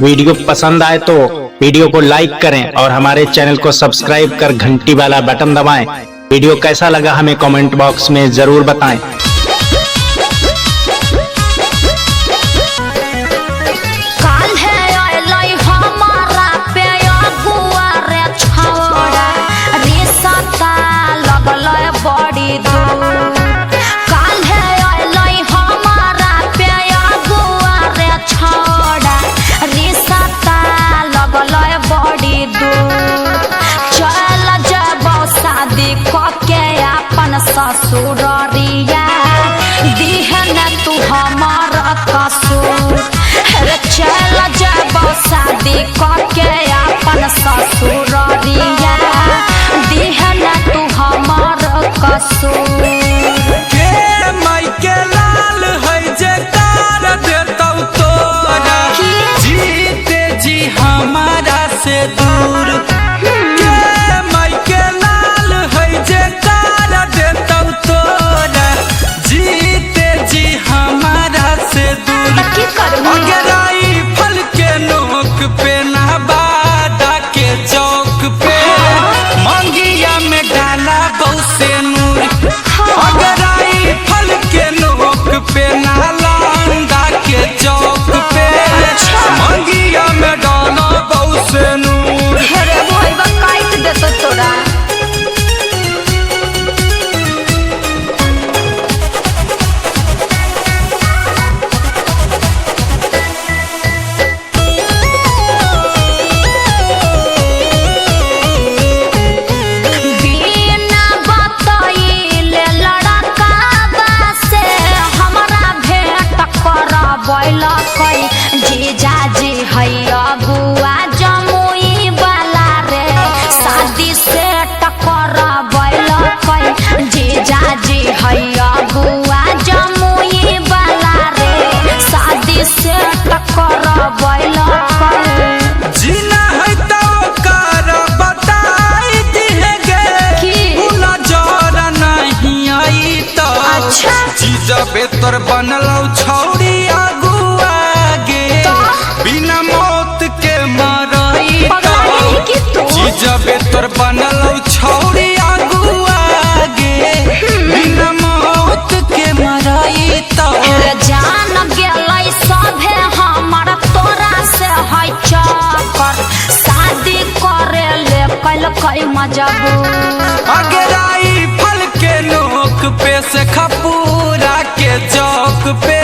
Video पसंद आए तो वीडियो को लाइक करें और हमारे चैनल को सब्सक्राइब कर घंटी वाला बटन दबाएं। वीडियो कैसा लगा हमें कमेंट बॉक्स में जरूर बताएं। ससुरिया दिहन तू हमार कसूर, चल जब शादी करके अपन ससुरिया दिहन तू हमार कसूर। के माई के लाल है जे तार देतौ तोरा, जीते जी हमारा से दूर। के माई के लाल है जे तार देतौ तोरा, जीते जी हमारा से दूर। अगराई फल के नोक पे ना बादा के चौक पे, मंगिया में डाला बहु से नूर। अगराई फल के नोक पे ना लांदा के चौक पे, मंगिया में डाला बहु से नूर। अरे भाई बा काट दे तो तोरा। जीजाजी हैया बुआ जमुई वाला रे, शादी से टकर बैल। जीजाजी हैया बुआ जमुई वाला रे, शादी से टकर बैल। जीना है तो कर बताई दिहेगे, उना जोरा नहीं आई तो। अच्छा जीजा बेतर बनलौ छौड़ी आगुआ गे, बिना मौत के मरई तो। जीजा बेतर बनलौ छौड़ी आगुआ गे, बिना मौत के मरई तो। जान गेलै सभे हमर तोरा से है चक्कर, शादी करे ले कैलकै मजबूर। अगराई फल के नोक पे से खपूरा के चौक पे,